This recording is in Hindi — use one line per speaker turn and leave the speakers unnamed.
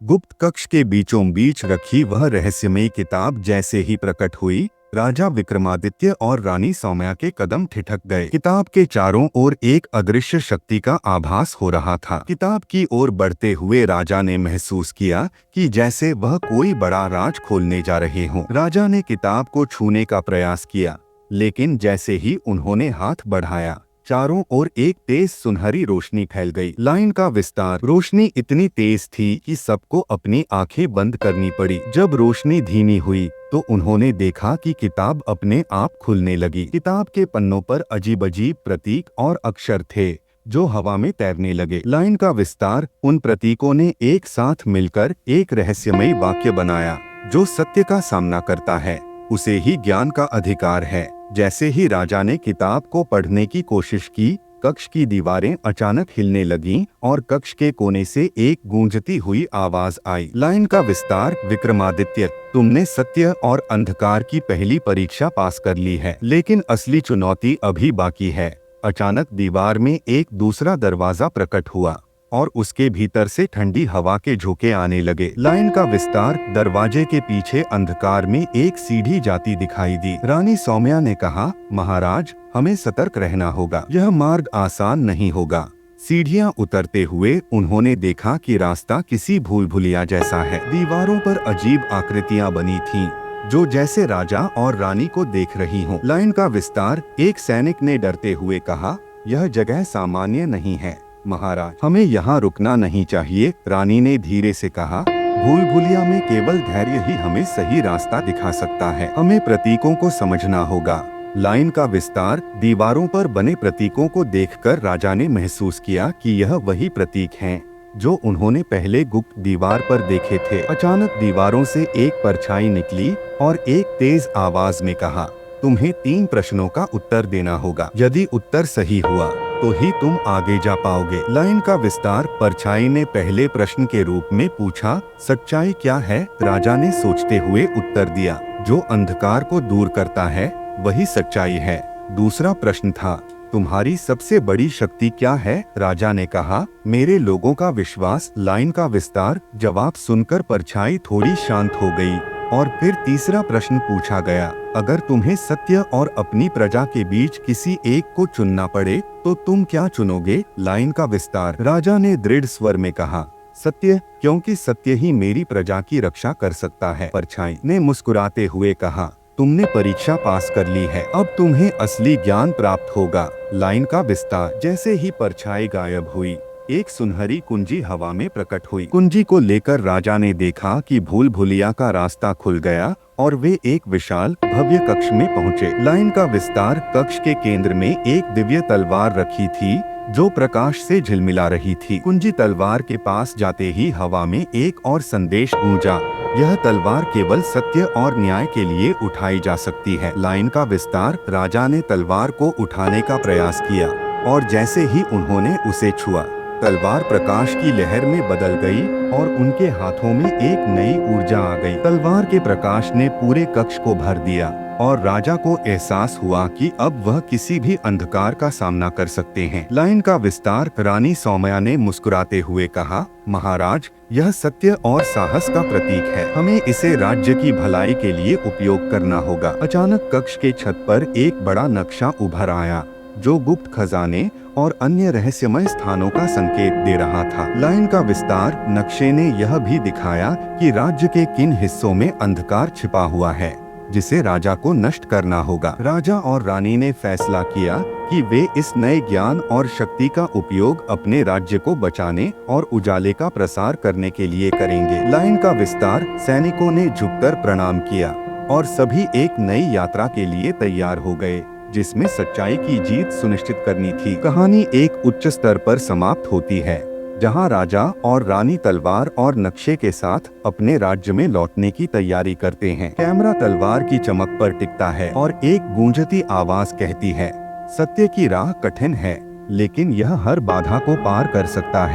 गुप्त कक्ष के बीचों बीच रखी वह रहस्यमयी किताब जैसे ही प्रकट हुई, राजा विक्रमादित्य और रानी सौम्या के कदम ठिठक गए। किताब के चारों ओर एक अदृश्य शक्ति का आभास हो रहा था। किताब की ओर बढ़ते हुए राजा ने महसूस किया कि जैसे वह कोई बड़ा राज खोलने जा रहे हों। राजा ने किताब को छूने का प्रयास किया, लेकिन जैसे ही उन्होंने हाथ बढ़ाया, चारों ओर एक तेज सुनहरी रोशनी फैल गई। लाइन का विस्तार। रोशनी इतनी तेज थी कि सबको अपनी आंखें बंद करनी पड़ी। जब रोशनी धीमी हुई तो उन्होंने देखा कि किताब अपने आप खुलने लगी। किताब के पन्नों पर अजीब-अजीब प्रतीक और अक्षर थे जो हवा में तैरने लगे। लाइन का विस्तार। उन प्रतीकों ने एक साथ मिलकर एक रहस्यमयी वाक्य बनाया, जो सत्य का सामना करता है उसे ही ज्ञान का अधिकार है। जैसे ही राजा ने किताब को पढ़ने की कोशिश की, कक्ष की दीवारें अचानक हिलने लगीं और कक्ष के कोने से एक गूंजती हुई आवाज आई। लाइन का विस्तार। विक्रमादित्य, तुमने सत्य और अंधकार की पहली परीक्षा पास कर ली है, लेकिन असली चुनौती अभी बाकी है। अचानक दीवार में एक दूसरा दरवाजा प्रकट हुआ और उसके भीतर से ठंडी हवा के झोंके आने लगे। लाइन का विस्तार। दरवाजे के पीछे अंधकार में एक सीढ़ी जाती दिखाई दी। रानी सौम्या ने कहा, महाराज, हमें सतर्क रहना होगा। यह मार्ग आसान नहीं होगा। सीढ़ियां उतरते हुए उन्होंने देखा कि रास्ता किसी भूल-भुलैया जैसा है। दीवारों पर अजीब आकृतियां बनी थीं, जो जैसे राजा और रानी को देख रही हों। लाइन का विस्तार। एक सैनिक ने डरते हुए कहा, यह जगह सामान्य नहीं है महाराज, हमें यहाँ रुकना नहीं चाहिए। रानी ने धीरे से कहा, भूल-भुलैया में केवल धैर्य ही हमें सही रास्ता दिखा सकता है। हमें प्रतीकों को समझना होगा। लाइन का विस्तार। दीवारों पर बने प्रतीकों को देखकर राजा ने महसूस किया कि यह वही प्रतीक हैं जो उन्होंने पहले गुप्त दीवार पर देखे थे। अचानक दीवारों से एक परछाई निकली और एक तेज आवाज में कहा, तुम्हें 3 प्रश्नों का उत्तर देना होगा। यदि उत्तर सही हुआ तो ही तुम आगे जा पाओगे। लाइन का विस्तार। परछाई ने पहले प्रश्न के रूप में पूछा, सच्चाई क्या है? राजा ने सोचते हुए उत्तर दिया, जो अंधकार को दूर करता है वही सच्चाई है। दूसरा प्रश्न था, तुम्हारी सबसे बड़ी शक्ति क्या है? राजा ने कहा, मेरे लोगों का विश्वास। लाइन का विस्तार। जवाब सुनकर परछाई थोड़ी शांत हो गई और फिर तीसरा प्रश्न पूछा गया, अगर तुम्हें सत्य और अपनी प्रजा के बीच किसी एक को चुनना पड़े तो तुम क्या चुनोगे? लाइन का विस्तार। राजा ने दृढ़ स्वर में कहा, सत्य, क्योंकि सत्य ही मेरी प्रजा की रक्षा कर सकता है। परछाई ने मुस्कुराते हुए कहा, तुमने परीक्षा पास कर ली है, अब तुम्हें असली ज्ञान प्राप्त होगा। लाइन का विस्तार। जैसे ही परछाई गायब हुई, एक सुनहरी कुंजी हवा में प्रकट हुई। कुंजी को लेकर राजा ने देखा कि भूल-भुलैया का रास्ता खुल गया और वे एक विशाल भव्य कक्ष में पहुँचे। लाइन का विस्तार। कक्ष के केंद्र में एक दिव्य तलवार रखी थी जो प्रकाश से झिलमिला रही थी। कुंजी तलवार के पास जाते ही हवा में एक और संदेश गूंजा, यह तलवार केवल सत्य और न्याय के लिए उठाई जा सकती है। लाइन का विस्तार। राजा ने तलवार को उठाने का प्रयास किया और जैसे ही उन्होंने उसे छुआ, तलवार प्रकाश की लहर में बदल गई और उनके हाथों में एक नई ऊर्जा आ गई। तलवार के प्रकाश ने पूरे कक्ष को भर दिया और राजा को एहसास हुआ कि अब वह किसी भी अंधकार का सामना कर सकते हैं। लाइन का विस्तार। रानी सौम्या ने मुस्कुराते हुए कहा, महाराज, यह सत्य और साहस का प्रतीक है। हमें इसे राज्य की भलाई के लिए उपयोग करना होगा। अचानक कक्ष के छत पर एक बड़ा नक्शा उभर आया जो गुप्त खजाने और अन्य रहस्यमय स्थानों का संकेत दे रहा था। लाइन का विस्तार। नक्शे ने यह भी दिखाया कि राज्य के किन हिस्सों में अंधकार छिपा हुआ है जिसे राजा को नष्ट करना होगा। राजा और रानी ने फैसला किया कि वे इस नए ज्ञान और शक्ति का उपयोग अपने राज्य को बचाने और उजाले का प्रसार करने के लिए करेंगे। लाइन का विस्तार। सैनिकों ने झुककर प्रणाम किया और सभी एक नई यात्रा के लिए तैयार हो गए जिसमें सच्चाई की जीत सुनिश्चित करनी थी। कहानी एक उच्च स्तर पर समाप्त होती है जहां राजा और रानी तलवार और नक्शे के साथ अपने राज्य में लौटने की तैयारी करते हैं। कैमरा तलवार की चमक पर टिकता है और एक गूंजती आवाज कहती है, सत्य की राह कठिन है, लेकिन यह हर बाधा को पार कर सकता है।